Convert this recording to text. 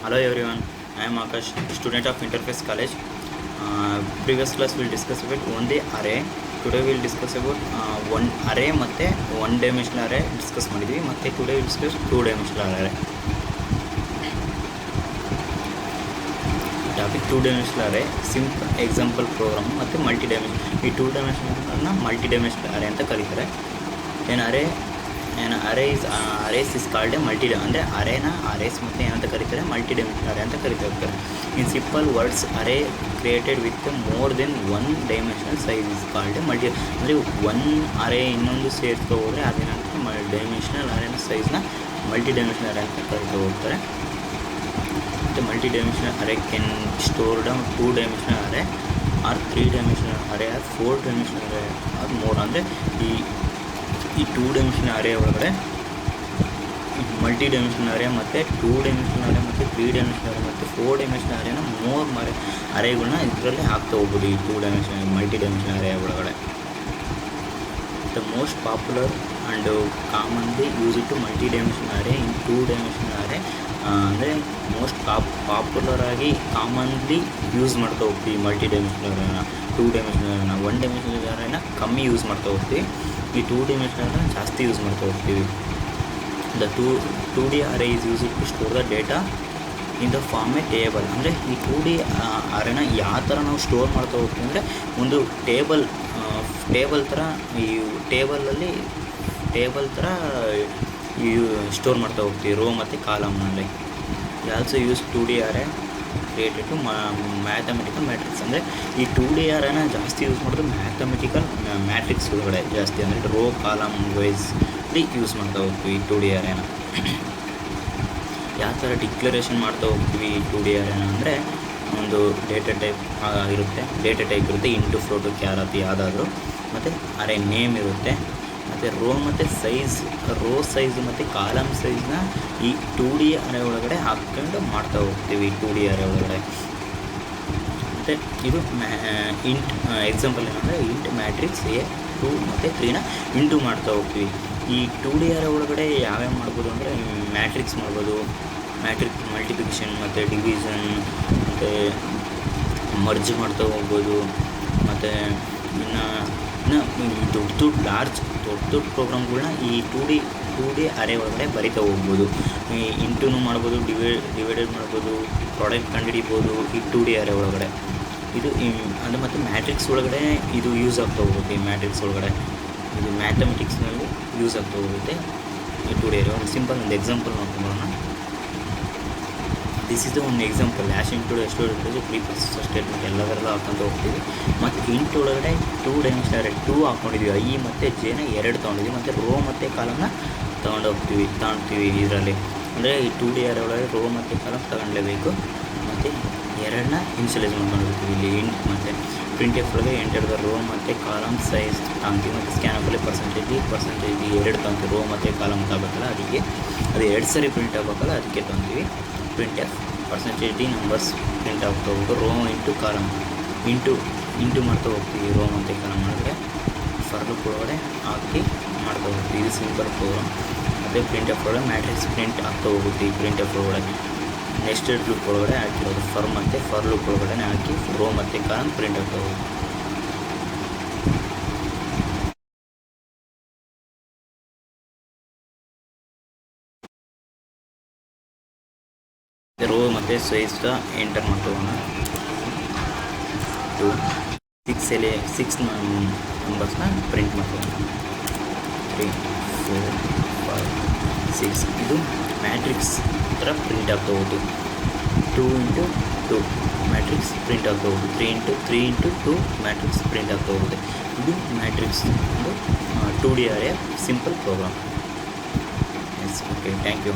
Hello everyone, I am Akash, student of Interface College. Previous class we will discuss about only array. Today we will discuss about one array ಮತ್ತು one dimensional array discuss ಮಾಡಿದ್ವಿ. ಮತ್ತು today we will discuss two dimensional array. Topic two dimensional array, simple example program ಮತ್ತು multi dimensional. ಈ two dimensional multi dimensional array ಅಂತ ಕರೀತಾರೆ. arrays is called a multi ಅಂದರೆ ಅರೇನ arrays ಮತ್ತು ಏನಂತ ಕರೀತಾರೆ ಮಲ್ಟಿ ಡೈಮೆನ್ಷನಲ್ ಅರೇ ಅಂತ ಕರೀತಾರೆ. In simple words array created with more than one dimensional size is called multi ಅಂದರೆ ಒನ್ ಅರೇ ಇನ್ನೊಂದು ಸೇರ್ತಾ ಹೋದರೆ ಅದೇನಂತ ಡೈಮೆನ್ಷನಲ್ ಅರೇನ ಸೈಜ್ನ ಮಲ್ಟಿ ಡೈಮೆನ್ಷನಲ್ ಅರೇ ಅಂತ ಕರಿತಾ ಹೋಗ್ತಾರೆ. ಮತ್ತು multi dimensional array can store down two dimensional array or three dimensional array or four dimensional array or more. ಅಂದರೆ ಈ ಟೂ ಡೈಮೆನ್ಷನಲ್ ಅರೇ ಒಳಗಡೆ ಮಲ್ಟಿ ಡೈಮೆನ್ಷನಲ್ ಅರೇ ಮತ್ತು ಟೂ ಡೈಮೆನ್ಷನಲ್ ಅರೇ ಮತ್ತು ತ್ರೀ ಡೈಮೆನ್ಷನಲ್ ಅರೇ ಮತ್ತು ಫೋರ್ ಡೈಮೆನ್ಷನಲ್ ಅರೇನ ಅರೇಗಳನ್ನ ಇದರಲ್ಲಿ ಹಾಕ್ತಾ ಹೋಗ್ಬೋದು. ಈ two dimensional multi dimensional array ಒಳಗಡೆ the most popular and commonly use to multi dimensional array in two dimensional array ಅಂದರೆ ಮೋಸ್ಟ್ ಪಾಪ್ಯುಲರ್ ಆಗಿ ಕಾಮನ್ಲಿ ಯೂಸ್ ಮಾಡ್ತಾ ಹೋಗ್ತೀವಿ ಮಲ್ಟಿ ಡೈಮೆನ್ಷನಲ್ ಅರೇನ. ಟೂ ಡೈಮೆನ್ಷನಲ್ ಅರೇನ ಒನ್ ಡೈಮೆನ್ಷನಲ್ ಅರೇನ ಕಮ್ಮಿ ಯೂಸ್ ಮಾಡ್ತಾ ಹೋಗ್ತೀವಿ, ಈ ಟೂ ಡೈಮೆನ್ಷನಲ್ನ ಜಾಸ್ತಿ ಯೂಸ್ ಮಾಡ್ತಾ ಹೋಗ್ತೀವಿ. The two D array is use to store the data in the form a table. ಅಂದರೆ ಈ ಟೂ ಡಿ ಅರೇನ ಯಾವ ಥರ ನಾವು ಸ್ಟೋರ್ ಮಾಡ್ತಾ ಹೋಗ್ತೀವಿ ಅಂದರೆ ಒಂದು ಟೇಬಲ್ ಥರ ಈ ಟೇಬಲ್ ಥರ ಸ್ಟೋರ್ ಮಾಡ್ತಾ ಹೋಗ್ತೀವಿ ರೋ ಮತ್ತು ಕಾಲಮ್ನಲ್ಲಿ. Also use two D array related to mathematical matrix. ಅಂದರೆ ಈ ಟೂ ಡಿ ಅರೇನ ಜಾಸ್ತಿ ಯೂಸ್ ಮಾಡೋದು ಮ್ಯಾಥಮೆಟಿಕಲ್ ಮ್ಯಾಟ್ರಿಕ್ಸ್ ಒಳಗಡೆ ಜಾಸ್ತಿ, ಅಂದರೆ ರೋ ಕಾಲಮ್ ವೈಸ್ ಯೂಸ್ ಮಾಡ್ತಾ ಹೋಗ್ತೀವಿ ಈ ಟೂ ಡಿ ಅರೇನ. ಯಾವ ಥರ ಡಿಕ್ಲರೇಷನ್ ಮಾಡ್ತಾ ಹೋಗ್ತೀವಿ ಈ ಟೂ ಡಿ ಅರೇನ ಅಂದರೆ ಒಂದು ಡೇಟಾ ಟೈಪ್ ಇರುತ್ತೆ ಇಂಟು ಫ್ಲೋಟು ಕ್ಯಾರತ್ ಯಾವುದಾದ್ರೂ, ಮತ್ತು ಅರೇ ನೇಮ್ ಇರುತ್ತೆ, ಮತ್ತು ರೋ ಸೈಜ್ ಮತ್ತು ಕಾಲಮ್ ಸೈಜ್ನ ಈ ಟೂ ಡಿ ಅರೇ ಒಳಗಡೆ ಹಾಕ್ಕೊಂಡು ಮಾಡ್ತಾ ಹೋಗ್ತೀವಿ ಟೂ ಡಿ ಅರೇ ಒಳಗಡೆ. ಮತ್ತು ಇದು ಎಕ್ಸಾಂಪಲ್ ಏನಂದರೆ ಇಂಟ್ ಮ್ಯಾಟ್ರಿಕ್ಸ್ ಎ 2 ಮತ್ತು 3ನ ಇಂಟು ಮಾಡ್ತಾ ಹೋಗ್ತೀವಿ. ಈ ಟೂ ಡಿ ಅರೇ ಒಳಗಡೆ ಯಾವ್ಯಾವ ಮಾಡ್ಬೋದು ಅಂದರೆ ಮ್ಯಾಟ್ರಿಕ್ಸ್ ಮಾಡ್ಬೋದು, ಮ್ಯಾಟ್ರಿಕ್ಸ್ ಮಲ್ಟಿಪ್ಲಿಕೇಶನ್ ಮತ್ತು ಡಿವಿಷನ್ ಮತ್ತು ಮರ್ಜ್ ಮಾಡ್ತಾ ಹೋಗ್ಬೋದು. ಮತ್ತು ಇನ್ನು ದೊಡ್ಡ ಪ್ರೋಗ್ರಾಮ್ಗಳನ್ನ ಈ ಟೂ ಡಿ ಅರೇ ಒಳಗಡೆ ಬರಿತಾ ಹೋಗ್ಬೋದು. ಈ ಇಂಟೂನು ಮಾಡ್ಬೋದು, ಡಿವೈಡೆಡ್ ಮಾಡ್ಬೋದು, ಪ್ರಾಡಕ್ಟ್ ಕಂಡುಹಿಡಿಬೋದು ಈ ಟೂ ಡಿ ಅರೇ ಒಳಗಡೆ. ಇದು ಅದು ಮತ್ತು ಮ್ಯಾಟ್ರಿಕ್ಸ್ ಒಳಗಡೆ ಇದು ಯೂಸ್ ಆಗ್ತಾ ಹೋಗುತ್ತೆ. ಈ ಮ್ಯಾಟ್ರಿಕ್ಸ್ ಒಳಗಡೆ ಇದು ಮ್ಯಾಥಮೆಟಿಕ್ಸ್ನಲ್ಲಿ ಯೂಸ್ ಆಗ್ತಾ ಹೋಗುತ್ತೆ ಈ ಟೂ ಡಿ ಅರೇ. ಒಂದು ಸಿಂಪಲ್ ಒಂದು ಎಕ್ಸಾಂಪಲ್ ನೋಡ್ಕೊಂಬರೋಣ. ದಿಸ್ ಇಸ್ ಒಂದು ಎಕ್ಸಾಂಪಲ್ ಲ್ಯಾಶ್ ಇಂಟು ಎಷ್ಟು ಪ್ರೀ ಪ್ರೊಸೆಸರ್ ಸ್ಟೇಟ್ಮೆಂಟ್ ಎಲ್ಲದರಲ್ಲೂ ಹಾಕ್ಕೊಂಡು ಹೋಗ್ತೀವಿ. ಮತ್ತು ಇಂಟು ಒಳಗಡೆ ಟೂ ಡೈಮೆನ್ಷನಲ್ ಅರೇ 2 ಹಾಕ್ಕೊಂಡಿದ್ದೀವಿ, ಐ ಮತ್ತು ಜೆನ 2 ತೊಗೊಂಡಿದ್ದೀವಿ, ಮತ್ತು ರೋ ಮತ್ತು ಕಾಲಮ್ನ ತಗೊಳ್ತೀವಿ ಇದರಲ್ಲಿ. ಅಂದರೆ ಈ ಟೂ ಡಿ ಅರೇ ಒಳಗಡೆ ರೋ ಮತ್ತು ಕಾಲಮ್ ತಗೊಳ್ಳೇಬೇಕು. ಮತ್ತು 2ನ ಇನ್ಶಿಯಲೈಸ್ ಮಾಡ್ಕೊಂಡಿರ್ತೀವಿ ಇಲ್ಲಿ ಇಂಟ್. ಮತ್ತು ಪ್ರಿಂಟ್ ಎಫ್ ಒಳಗೆ ಎಂಟರ್ ದ ರೋ ಮತ್ತು ಕಾಲಮ್ ಸೈಜ್ ತಗೊಂತೀವಿ, ಮತ್ತು ಸ್ಕ್ಯಾನಫಲ್ಲಿ ಪರ್ಸೆಂಟೇಜ್ 2 ತೊಗೊತೀವಿ. ರೋ ಮತ್ತು ಕಾಲಮ್ ತಗೋಬೇಕಲ್ಲ ಅದಕ್ಕೆ, ಅದು 2 ಸರಿ ಪ್ರಿಂಟ್ ಆಗಬೇಕಲ್ಲ ಅದಕ್ಕೆ ತೊಗೊತೀವಿ. Printf percentage D numbers print ಆಗ್ತಾ ಹೋಗ್ಬೋದು. ರೋ ಇಂಟು ಕಾಲಮ್ ಇಂಟು ಮಾಡ್ತಾ ಹೋಗ್ತೀವಿ. ರೋ ಮತ್ತು ಕಾಲಮ್ ಮಾಡಿದ್ರೆ ಫರ್ ಲೂಪ್ ಒಳಗಡೆ ಹಾಕಿ ಮಾಡ್ತಾ ಹೋಗ್ತೀವಿ. ಇದು ಸಿಂಪಲ್ ಪ್ರೋಗ್ರಾಮ್. ಮತ್ತು ಪ್ರಿಂಟ್ ಎಫ್ ಒಳಗಡೆ ಮ್ಯಾಟ್ರಿಕ್ಸ್ ಪ್ರಿಂಟ್ ಆಗ್ತಾ ಹೋಗುತ್ತೆ. ಈ ಪ್ರಿಂಟ್ ಎಫ್ ಒಳಗಡೆ ನೆಕ್ಸ್ಟೆಡ್ ಲೂಪ್ ಒಳಗಡೆ ಹಾಕಿರೋದು ಫರ್ ಲೂಪ್ ಒಳಗಡೆ ಹಾಕಿ ರೋ ಮತ್ತು ಕಾಲಮ್ ಪ್ರಿಂಟ್ ಆಗ್ತಾ ಹೋಗುತ್ತೆ. ರೋ ಮತ್ತು ಸೈಜ್ನ ಎಂಟರ್ ಮಾಡ್ತೋಣ. 6 ನಂಬರ್ಸ್ನ ಪ್ರಿಂಟ್ ಮಾಡ್ತೋಣ. 3 4 5 6 ಇದು ಮ್ಯಾಟ್ರಿಕ್ಸ್ ಥರ ಪ್ರಿಂಟ್ ಆಗ್ತಾ ಹೋಗುತ್ತೆ. 2 ಇಂಟು 2 ಮ್ಯಾಟ್ರಿಕ್ಸ್ ಪ್ರಿಂಟ್ ಆಗ್ತಾ ಹೋಗುತ್ತೆ. 3 ಇಂಟು 2 ಮ್ಯಾಟ್ರಿಕ್ಸ್ ಪ್ರಿಂಟ್ ಆಗ್ತಾ ಹೋಗುತ್ತೆ. ಇದು ಮ್ಯಾಟ್ರಿಕ್ಸ್ ಒಂದು two D array simple program. Yes, okay, thank you.